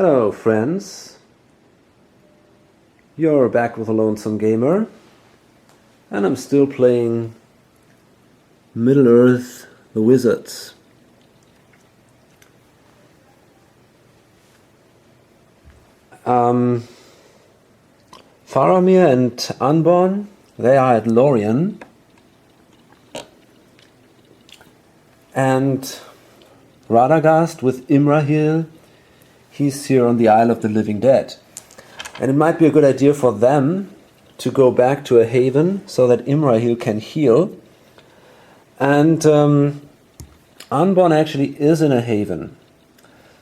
Hello friends, you're back with a Lonesome Gamer, and I'm still playing Middle-earth: The Wizards. Faramir and Unborn, they are at Lorien, and Radagast with Imrahil, he's here on the Isle of the Living Dead. And it might be a good idea for them to go back to a haven so that Imrahil can heal. And Unborn actually is in a haven,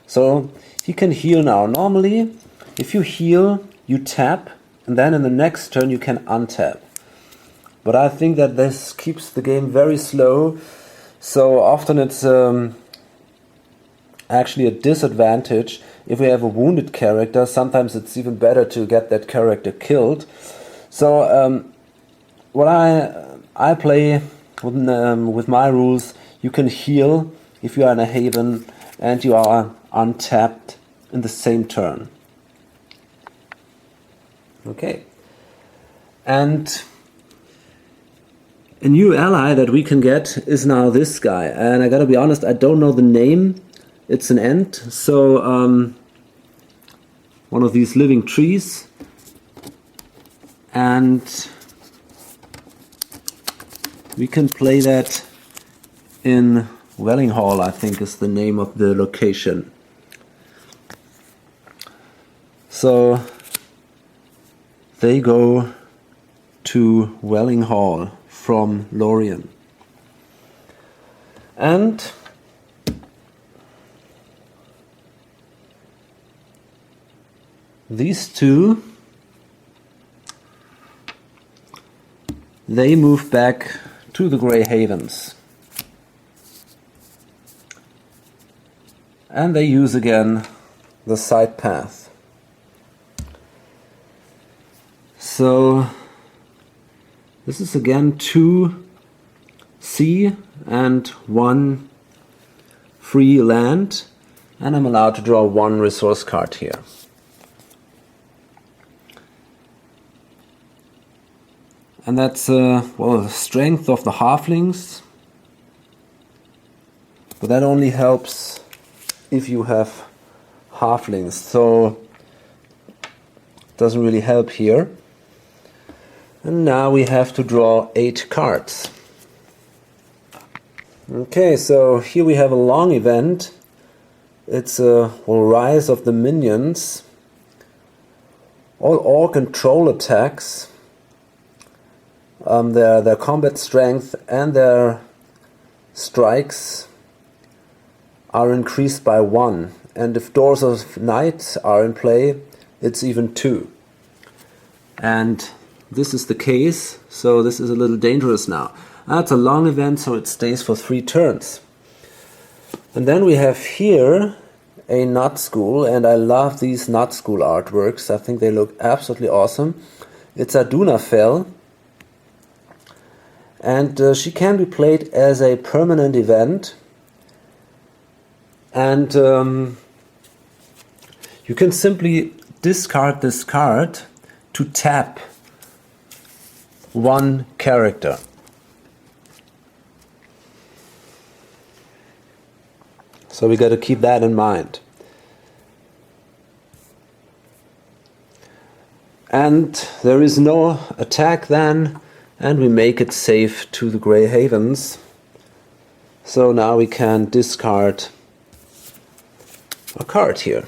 so he can heal now. Normally, if you heal, you tap, and then in the next turn you can untap. But I think that this keeps the game very slow, so often it's actually a disadvantage. If we have a wounded character, sometimes it's even better to get that character killed. So what I play with my rules, you can heal if you are in a haven and you are untapped in the same turn. Okay. And a new ally that we can get is now this guy. And I gotta be honest, I don't know the name. It's an ant, so one of these living trees. And we can play that in Welling Hall, I think is the name of the location. So they go to Welling Hall from Lorien. And these two, they move back to the Grey Havens. And they use again the side path. So this is again 2 sea and 1 free land, and I'm allowed to draw 1 resource card here. And that's well, the strength of the halflings, but that only helps if you have halflings, so it doesn't really help here. And now we have to draw 8 cards. Okay, so here we have a long event. It's a rise of the minions. All orc and troll attacks, their combat strength and their strikes are increased by 1. And if Doors of Night are in play, it's even 2. And this is the case, so this is a little dangerous now. That's a long event, so it stays for 3 turns. And then we have here a Nut School, and I love these Nut School artworks. I think they look absolutely awesome. It's Adunafel, and she can be played as a permanent event. And you can simply discard this card to tap 1 character. So we got to keep that in mind. And there is no attack then, and we make it safe to the Grey Havens. So now we can discard a card here.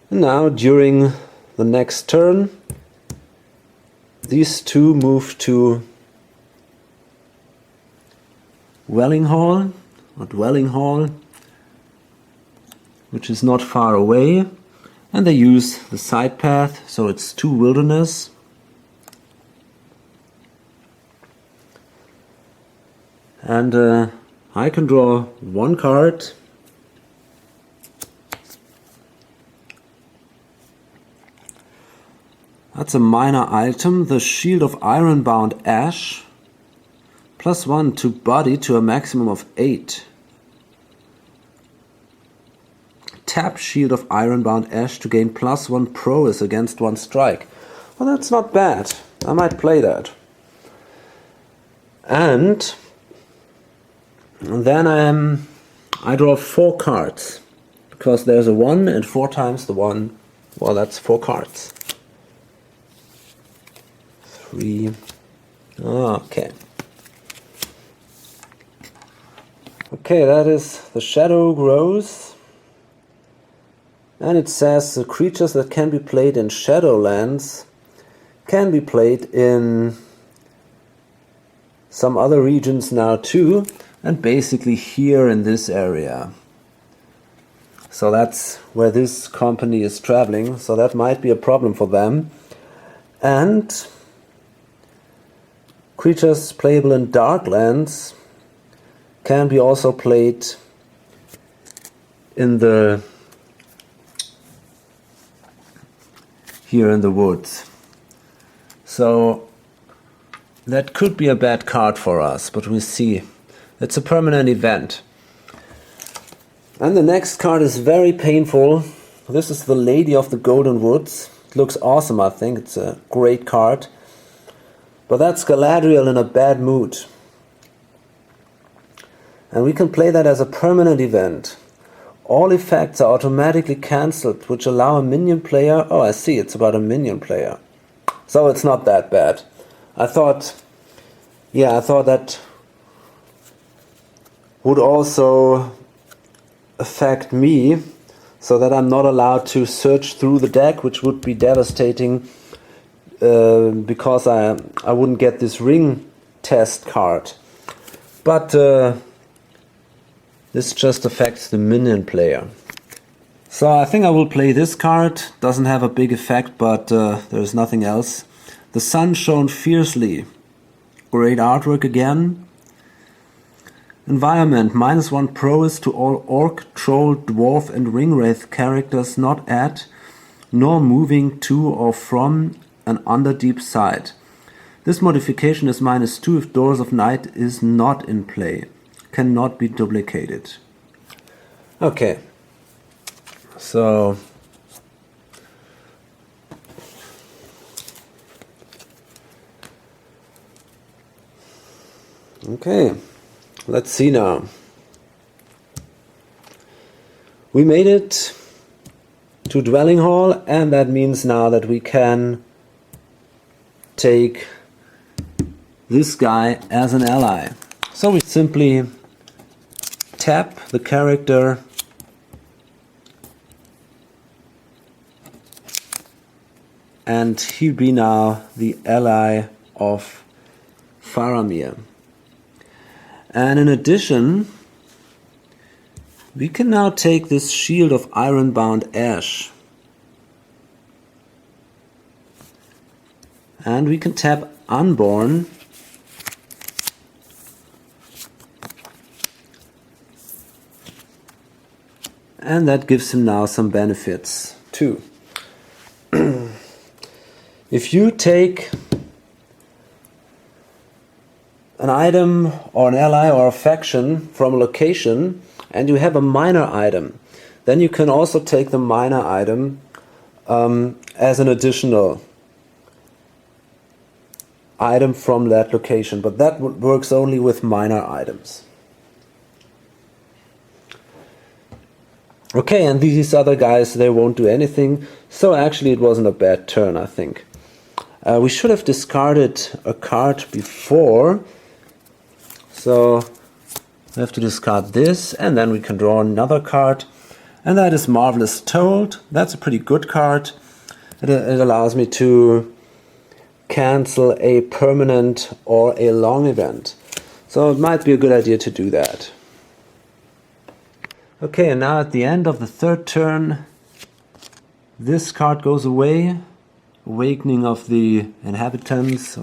And now during the next turn, these 2 move to Welling Hall, or Dwelling Hall, which is not far away, and they use the side path, so it's 2 wilderness. And I can draw 1 card. That's a minor item, the Shield of Ironbound Ash. +1 to body to a maximum of 8. tap Shield of Ironbound Ash to gain +1 prowess against one strike. Well, that's not bad. I might play that. And then I draw 4 cards. Because there's a 1 and 4 times the 1. Well, that's 4 cards. 3. Okay. Okay, that is the Shadow Grows. And it says the creatures that can be played in Shadowlands can be played in some other regions now too, and basically here in this area. So that's where this company is traveling, so that might be a problem for them. And creatures playable in Darklands can be also played in the here in the woods. So that could be a bad card for us, but we'll see. It's a permanent event. And the next card is very painful. This is the Lady of the Golden Woods. It looks awesome, I think. It's a great card. But that's Galadriel in a bad mood. And we can play that as a permanent event. All effects are automatically cancelled, which allow a minion player... Oh, I see, it's about a minion player. So it's not that bad. I thought that would also affect me, so that I'm not allowed to search through the deck, which would be devastating, because I wouldn't get this ring test card. But this just affects the minion player. So I think I will play this card. Doesn't have a big effect, but there's nothing else. The Sun Shone Fiercely. Great artwork again. Environment, -1 prowess to all orc, troll, dwarf and ringwraith characters not at, nor moving to or from an underdeep side. This modification is -2 if Doors of Night is not in play. Cannot be duplicated. Okay. So... Okay. Let's see now. We made it to Dwelling Hall, and that means now that we can take this guy as an ally. So we simply tap the character and he'll be now the ally of Faramir. And in addition, we can now take this Shield of Ironbound Ash. And we can tap Unborn. And that gives him now some benefits too. If you take an item or an ally or a faction from a location and you have a minor item, then you can also take the minor item as an additional item from that location, but that works only with minor items. Okay, and these other guys, they won't do anything, so actually it wasn't a bad turn, I think. We should have discarded a card before, so we have to discard this, and then we can draw another card, and that is Marvelous Told. That's a pretty good card. It allows me to cancel a permanent or a long event, so it might be a good idea to do that. Okay, and now at the end of the third turn, this card goes away, Awakening of the Inhabitants,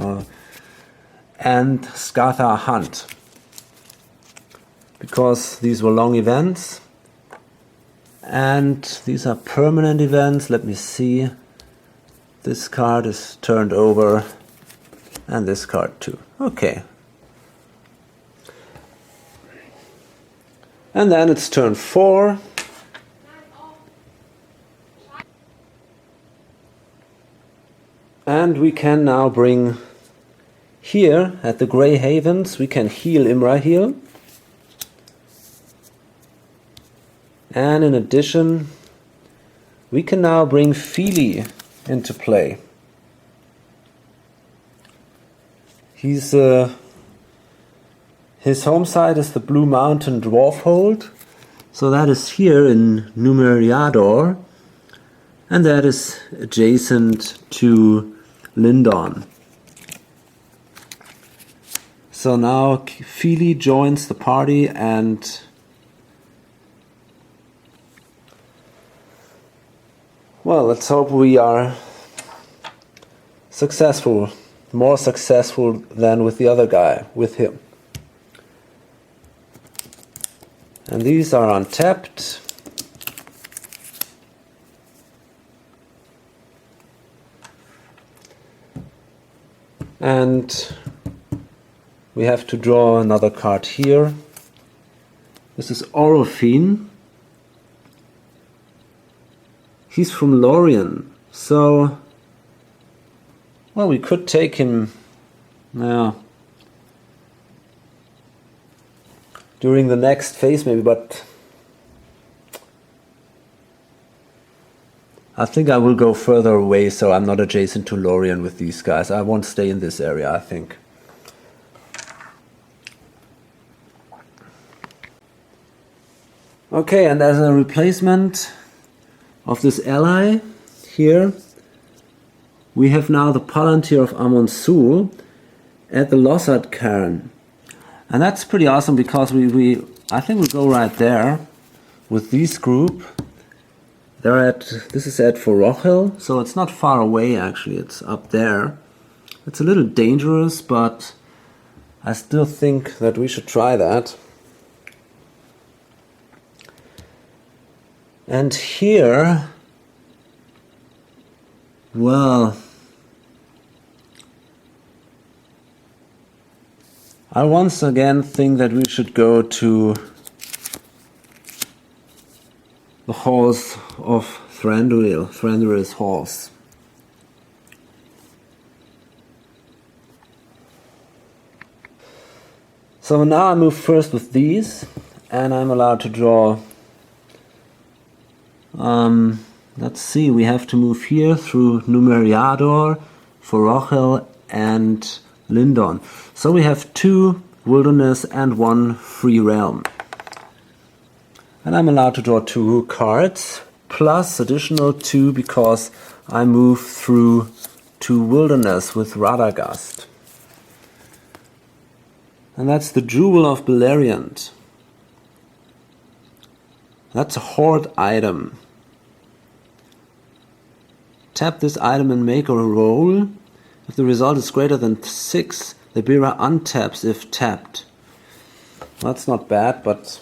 and Scathar Hunt. Because these were long events, and these are permanent events. Let me see. This card is turned over, and this card too. Okay. And then it's turn 4. And we can now bring here at the Grey Havens, we can heal Imrahil. And in addition, we can now bring Fili into play. His home site is the Blue Mountain Dwarfhold, so that is here in Numeriador, and that is adjacent to Lindon. So now Fili joins the party, and well, let's hope we are successful, more successful than with the other guy, with him. And these are untapped. And we have to draw another card here. This is Orofin. He's from Lorien, so well, we could take him during the next phase maybe, but I think I will go further away so I'm not adjacent to Lorien with these guys. I won't stay in this area, I think. Okay, and as a replacement of this ally here, we have now the Palantir of Amonsul at the Lossard Cairn. And that's pretty awesome because I think we'll go right there with this group. This is at Forochel, so it's not far away actually, it's up there. It's a little dangerous, but I still think that we should try that. And here, well, I once again think that we should go to the halls of Thranduil's halls. So now I move first with these, and I'm allowed to draw. Let's see, we have to move here through Numeriador, Forochel, and Lindon. So we have 2 wilderness and 1 free realm. And I'm allowed to draw 2 cards, plus additional 2 because I move through 2 wilderness with Radagast. And that's the Jewel of Beleriand. That's a hoard item. Tap this item and make a roll. If the result is greater than 6, the bearer untaps if tapped. That's not bad, but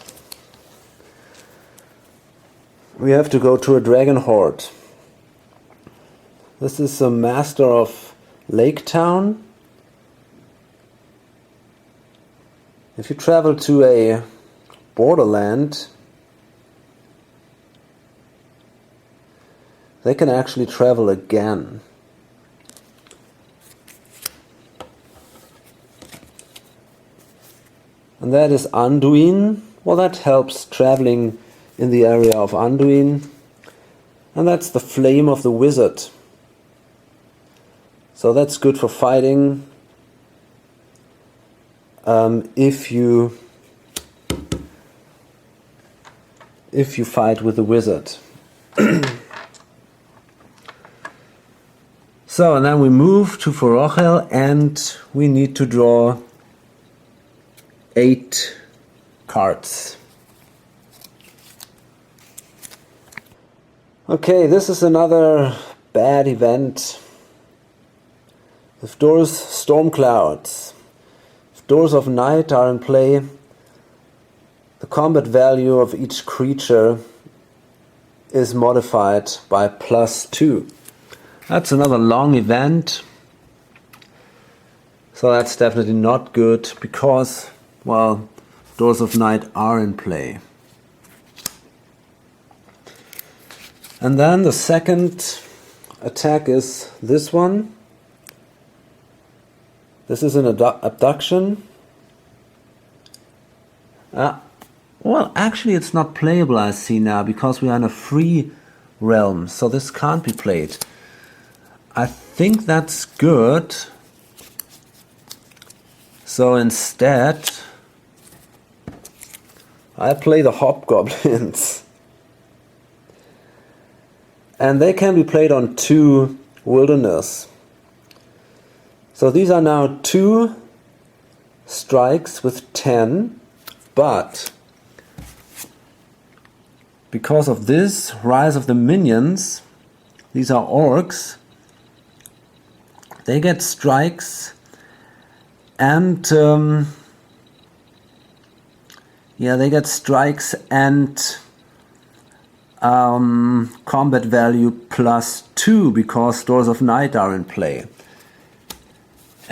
we have to go to a dragon hoard. This is a master of Lake Town. If you travel to a borderland, they can actually travel again. And that is Anduin. Well, that helps traveling in the area of Anduin. And that's the Flame of the Wizard. So that's good for fighting. If you fight with the wizard. So, and then we move to Forochel, and we need to draw 8 cards. Okay, this is another bad event. If doors storm clouds, if doors of night are in play, the combat value of each creature is modified by +2. That's another long event. So that's definitely not good because, well, doors of night are in play. And then the second attack is this one. This is an abduction. Well, actually it's not playable, I see now, because we are in a free realm, so this can't be played. I think that's good. So instead, I play the hobgoblins. And they can be played on 2 wilderness. So these are now 2 strikes with 10, but because of this rise of the minions, these are orcs, they get strikes and they get strikes and combat value +2 because Doors of Night are in play.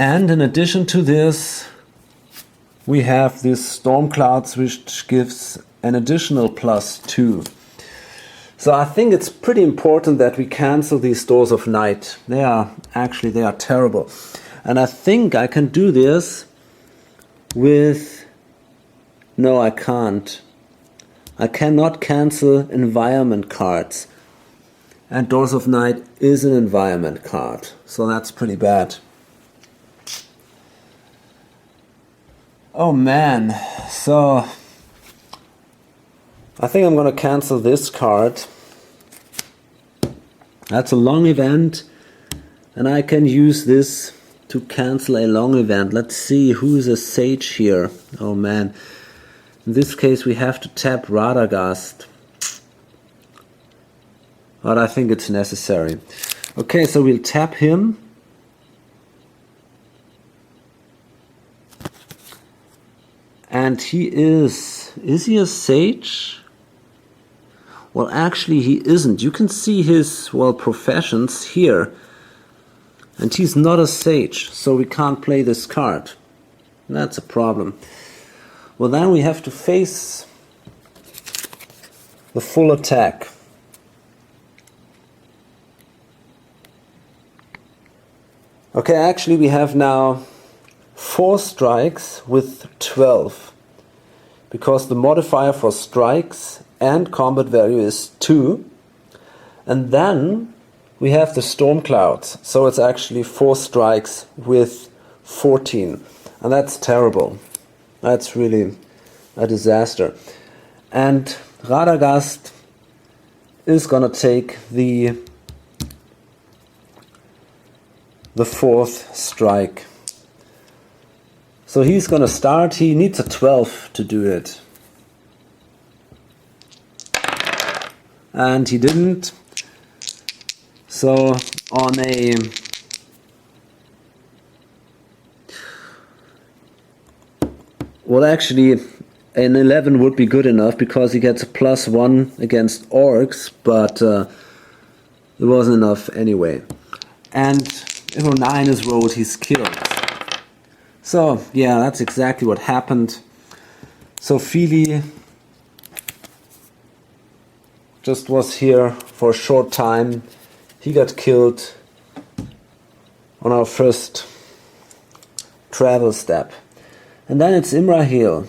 And in addition to this, we have this Storm Clouds, which gives an additional +2. So I think it's pretty important that we cancel these Doors of Night. They are terrible. And I think I can do this with... No, I can't. I cannot cancel environment cards. And Doors of Night is an environment card. So that's pretty bad. Oh man. So I think I'm going to cancel this card. That's a long event. And I can use this to cancel a long event. Let's see who's a sage here. Oh man. In this case we have to tap Radagast. But I think it's necessary. Okay, so we'll tap him. And he is he a sage? Well, actually he isn't. You can see his, professions here. And he's not a sage, so we can't play this card. That's a problem. Well, then we have to face the full attack. Okay, actually we have now 4 strikes with 12. Because the modifier for strikes and combat value is 2. And then we have the Storm Clouds. So it's actually 4 strikes with 14. And that's terrible. That's really a disaster. And Radagast is gonna take the 4th strike. So he's gonna start. He needs a 12 to do it. And he didn't. So on a... Well, actually, an 11 would be good enough because he gets a +1 against orcs, but it wasn't enough anyway. And if a 9 is rolled, he's killed. So, yeah, that's exactly what happened. So Fili just was here for a short time. He got killed on our first travel step. And then it's Imrahil.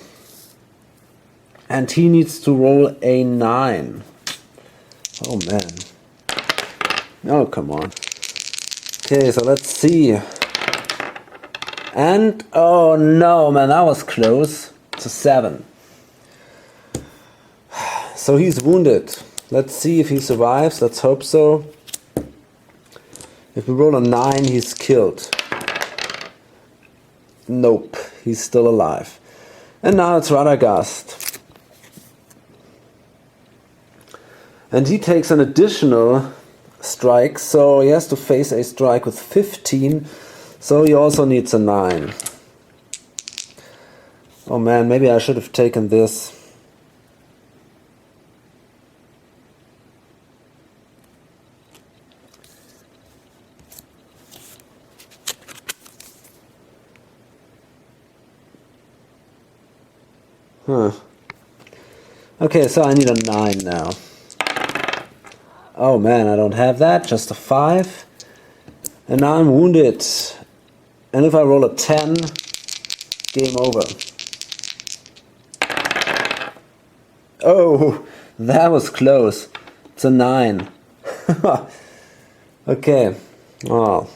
And he needs to roll a 9. Oh man. Oh, come on. Okay, so let's see. And, oh no, man, that was close. It's a 7. So he's wounded. Let's see if he survives. Let's hope so. If we roll a 9, he's killed. Nope, he's still alive. And now it's Radagast. And he takes an additional strike, so he has to face a strike with 15, so he also needs a 9. Oh man, maybe I should have taken this. Okay, so I need a 9 now. Oh man, I don't have that, just a 5. And now I'm wounded. And if I roll a 10, game over. Oh, that was close. It's a 9. Okay. Oh.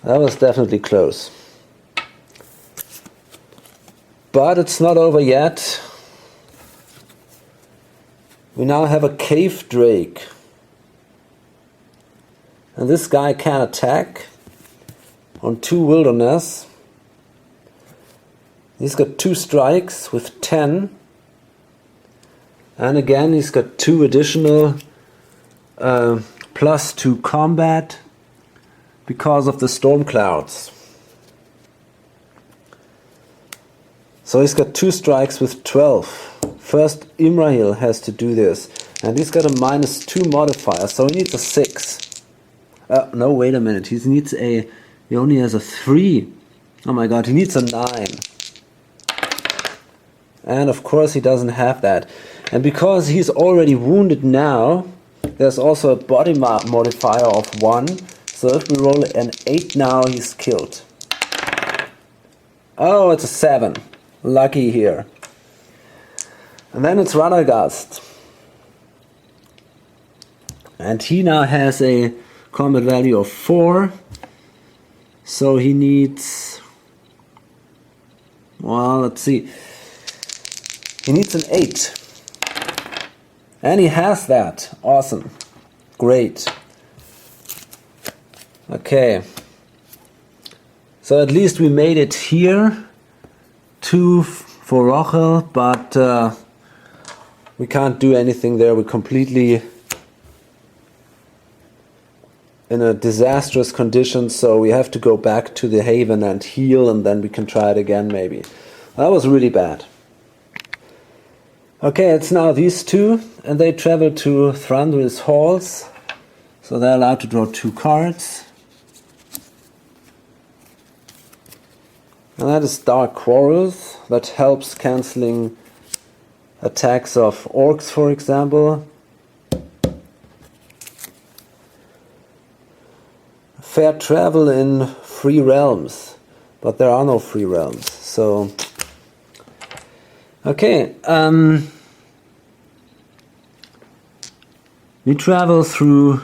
That was definitely close. But it's not over yet. We now have a cave drake. And this guy can attack on 2 wilderness. He's got 2 strikes with 10. And again, he's got 2 additional +2 combat because of the storm clouds. So he's got 2 strikes with 12. First, Imrahil has to do this. And he's got a -2 modifier, so he needs a 6. No, wait a minute. He only has a 3. Oh my god, he needs a 9. And of course he doesn't have that. And because he's already wounded now, there's also a body modifier of 1. So if we roll an 8 now, he's killed. Oh, it's a 7. Lucky here. And then it's Radagast. And he now has a combat value of 4. So he needs... Well, let's see. He needs an 8. And he has that. Awesome. Great. Okay. So at least we made it here. 2 for Rochel, but we can't do anything there. We're completely in a disastrous condition, so we have to go back to the haven and heal, and then we can try it again maybe. That was really bad. Okay, it's now these 2, and they travel to Thranduil's halls, so they're allowed to draw 2 cards. And that is Dark Quarrels, that helps cancelling attacks of orcs, for example. Fair travel in free realms, but there are no free realms, so... Okay, we travel through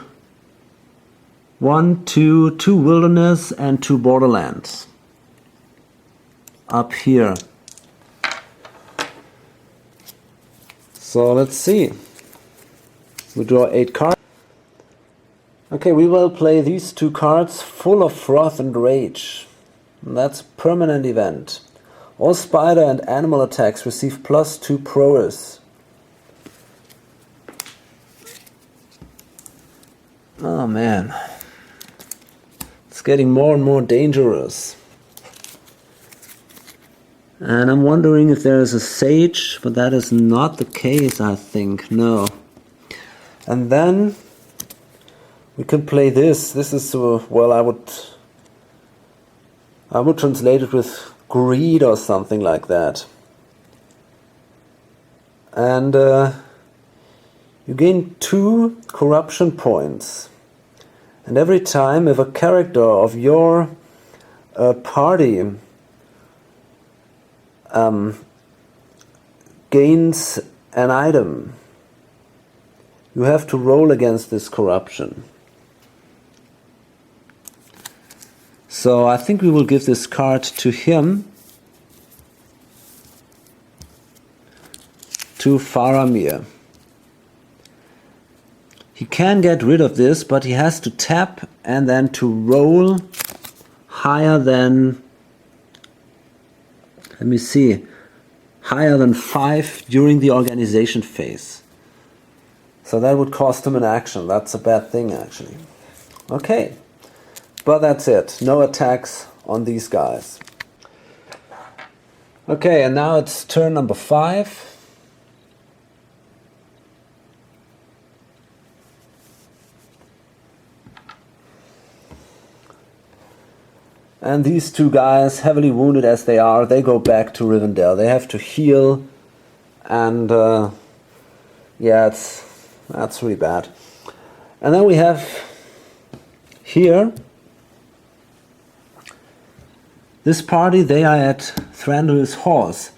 2 wilderness and 2 borderlands. Up here. So let's see. We draw 8 cards. Okay, we will play these 2 cards, Full of Froth and Rage. And that's a permanent event. All spider and animal attacks receive +2 prowess. Oh man. It's getting more and more dangerous. And I'm wondering if there is a sage, but that is not the case, I think. No. And then we can play this. This is, well, I would translate it with greed or something like that. And you gain 2 corruption points. And every time if a character of your party gains an item, you have to roll against this corruption. So I think we will give this card to him, to Faramir. He can get rid of this, but he has to tap and then to roll higher than, let me see, higher than 5 during the organization phase. So that would cost him an action. That's a bad thing, actually. Okay, but that's it. No attacks on these guys. Okay, and now it's turn number 5. And these 2 guys, heavily wounded as they are, they go back to Rivendell. They have to heal, and yeah, that's really bad. And then we have here this party, they are at Thranduil's horse.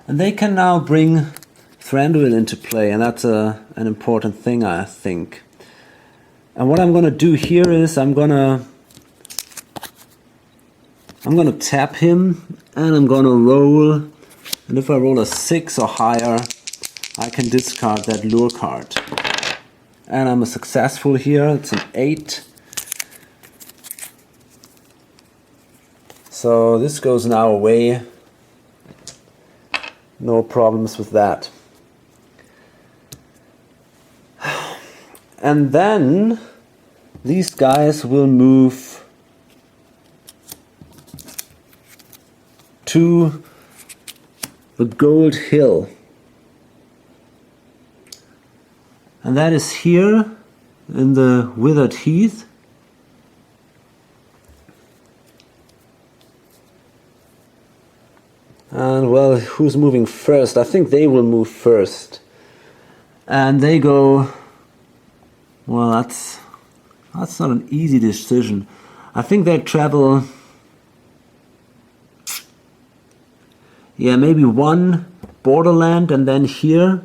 And they can now bring Thranduil into play, and that's an important thing, I think. And what I'm going to do here is I'm going to tap him, and I'm going to roll. And if I roll a 6 or higher, I can discard that lure card. And I'm successful here. It's an 8. So this goes now away. No problems with that. And then these guys will move to the Gold Hill. And that is here in the Withered Heath. And well, who's moving first? I think they will move first. And they go, well, that's not an easy decision. I think they travel, yeah, maybe one borderland and then here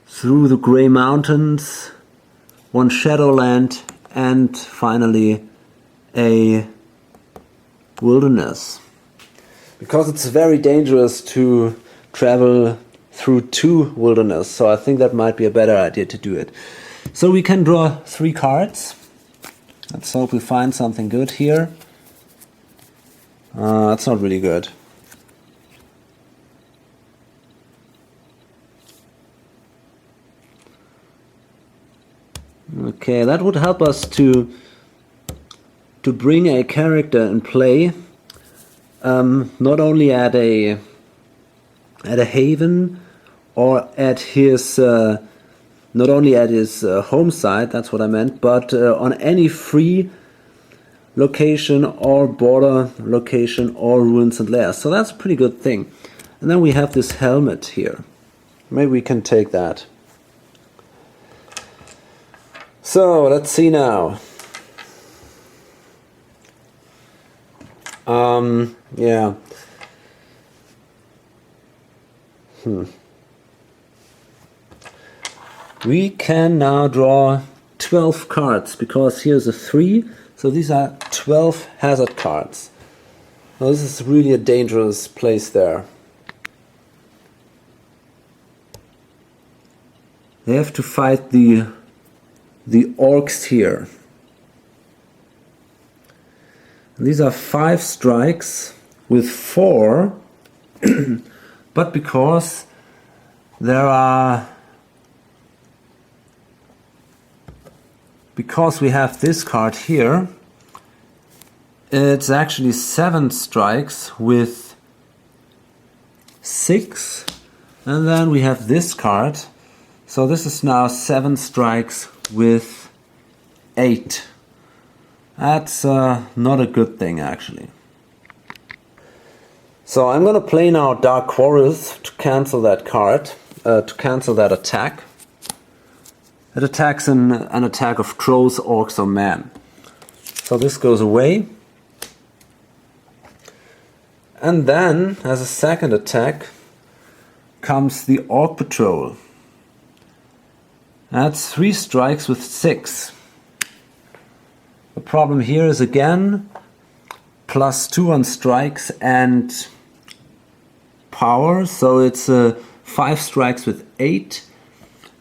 through the Grey Mountains, one Shadowland, and finally a wilderness. Because it's very dangerous to travel through 2 wilderness, so I think that might be a better idea to do it. So we can draw 3 cards. Let's hope we find something good here. That's not really good. Okay, that would help us to bring a character in play. Not only at a haven or at his not only at his home site, that's what I meant, but on any free location or border location or ruins and lairs. So that's a pretty good thing. And then we have this helmet here. Maybe we can take that. So let's see now. Yeah. We can now draw 12 cards because here's a 3, so these are 12 hazard cards. Now this is really a dangerous place there. They have to fight the orcs here. And these are 5 strikes with 4, but because we have this card here, it's actually 7 strikes with 6, and then we have this card, so this is now 7 strikes with 8. That's not a good thing, actually. So I'm going to play now Dark Quarrels to cancel that card, to cancel that attack. It attacks an attack of trolls, orcs, or men. So this goes away. And then, as a second attack, comes the Orc Patrol. That's 3 strikes with 6. The problem here is again +2 on strikes and power, so it's 5 strikes with 8.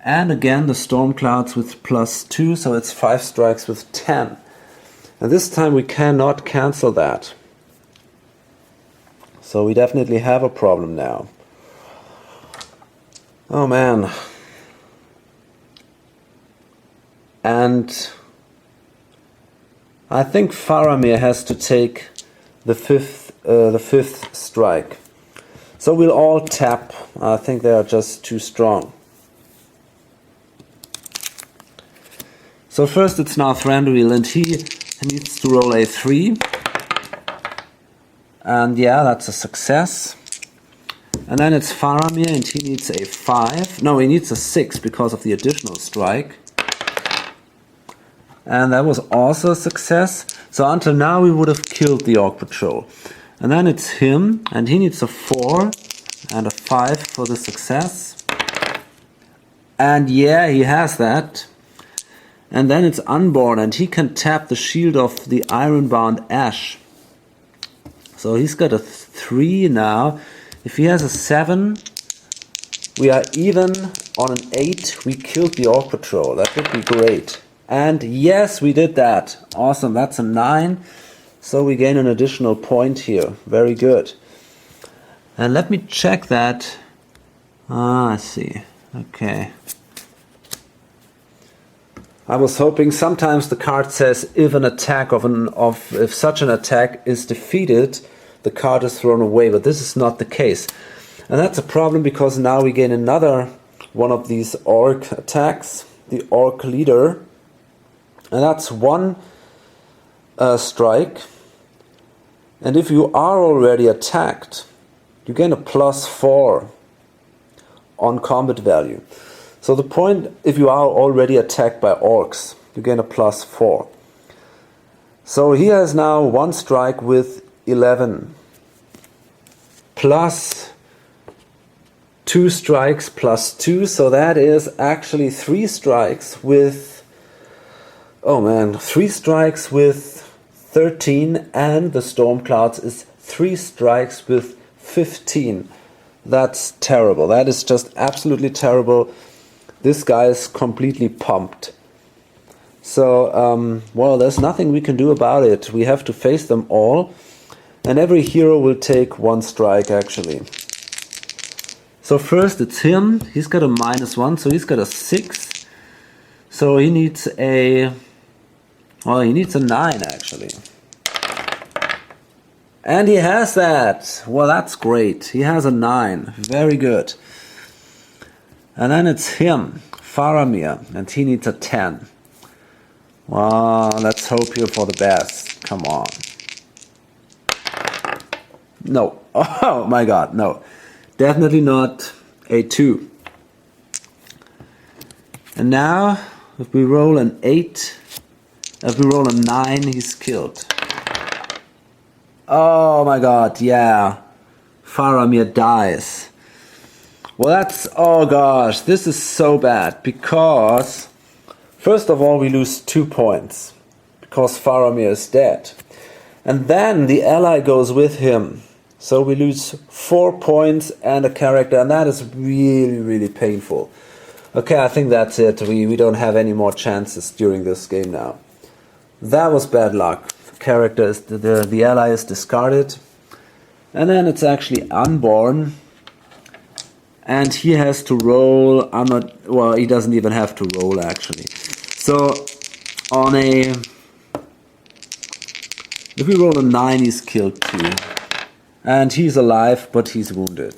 And again the Storm Clouds with +2, so it's 5 strikes with 10. And this time we cannot cancel that. So we definitely have a problem now. Oh man. And I think Faramir has to take the fifth strike. So we'll all tap. I think they are just too strong. So first it's now Thranduil, and he needs to roll a 3. And yeah, that's a success. And then it's Faramir, and he needs a 5. No, he needs a 6 because of the additional strike. And that was also a success. So until now we would have killed the Orc Patrol. And then it's him, and he needs a 4 and a 5 for the success. And yeah, he has that. And then it's Unborn, and he can tap the shield of the Ironbound Ash. So he's got a 3 now. If he has a 7, we are even. On an 8, we killed the Orc Patrol. That would be great. And yes, we did that. Awesome, that's a 9. So we gain an additional point here. Very good. And let me check that. I see. Okay. I was hoping sometimes the card says if an attack if such an attack is defeated, the card is thrown away, but this is not the case. And that's a problem because now we gain another one of these Orc attacks, the Orc Leader. And that's 1 strike. And if you are already attacked, you gain a +4 on combat value. So the point, if you are already attacked by orcs, you gain a +4. So he has now 1 strike with 11. Plus 2 strikes plus 2, so that is actually 3 strikes with... Oh man, 3 strikes with 13, and the Storm Clouds is 3 strikes with 15. That's terrible. That is just absolutely terrible. This guy is completely pumped. So, well, there's nothing we can do about it. We have to face them all. And every hero will take 1 strike, actually. So first it's him. He's got a -1, so he's got a 6. So he needs a... Well, he needs a 9, actually. And he has that. Well, that's great. He has a 9. Very good. And then it's him, Faramir, and he needs a 10. Well, let's hope here for the best. Come on. No. Oh my god, no. Definitely not a 2. And now, if we roll an 8, if we roll a 9, he's killed. Oh my god, yeah. Faramir dies. Well, that's... Oh gosh, this is so bad. Because, first of all, we lose 2 points. Because Faramir is dead. And then the ally goes with him. So we lose 4 points and a character. And that is really, really painful. Okay, I think that's it. We don't have any more chances during this game now. That was bad luck. Character is the ally is discarded, and then it's actually Unborn, and he has to roll. Well, he doesn't even have to roll actually. So if we roll a 9, he's killed too, and he's alive, but he's wounded.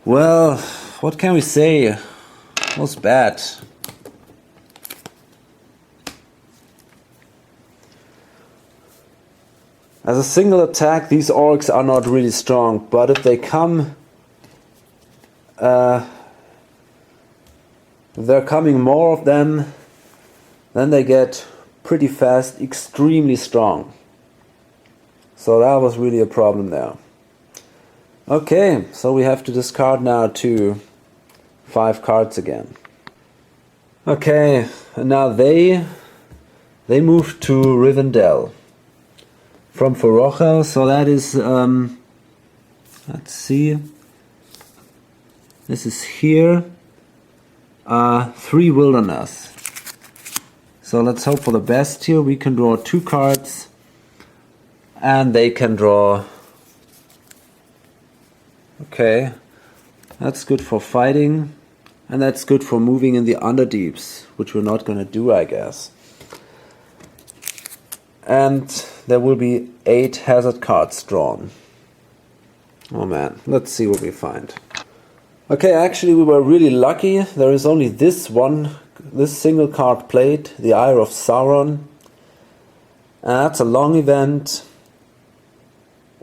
Well, what can we say? It was bad. As a single attack, these orcs are not really strong, but if they come, if they're coming more of them, then they get pretty fast, extremely strong. So that was really a problem there. Okay, so we have to discard now 5 cards again. Okay, and now they move to Rivendell. From Forochel, so that is, let's see, this is here, 3 Wilderness. So let's hope for the best here. We can draw 2 cards, and they can draw, okay, that's good for fighting, and that's good for moving in the Underdeeps, which we're not going to do, I guess. And there will be 8 hazard cards drawn. Oh man, let's see what we find. Okay, actually we were really lucky. There is only this single card played, the Eye of Sauron. And that's a long event.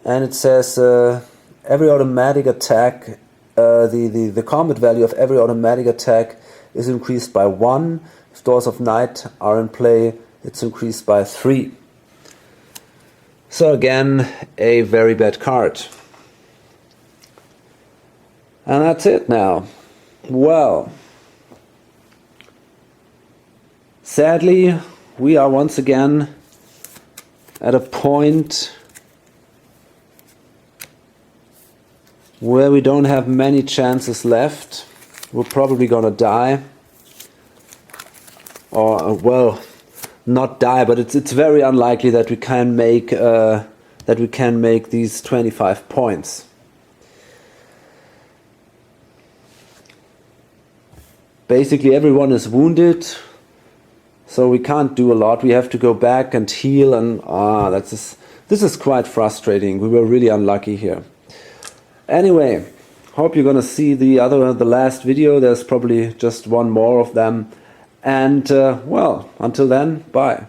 And it says every automatic attack, the combat value of every automatic attack is increased by 1. If Doors of Night are in play, it's increased by 3. So again, a very bad card. And that's it now. Well, sadly, we are once again at a point where we don't have many chances left. We're probably gonna die. Or, well, not die, but it's very unlikely that we can make these 25 points. Basically everyone is wounded, so we can't do a lot. We have to go back and heal, and this is quite frustrating. We were really unlucky here. Anyway, hope you're gonna see the last video. There's probably just one more of them. And well, until then, bye.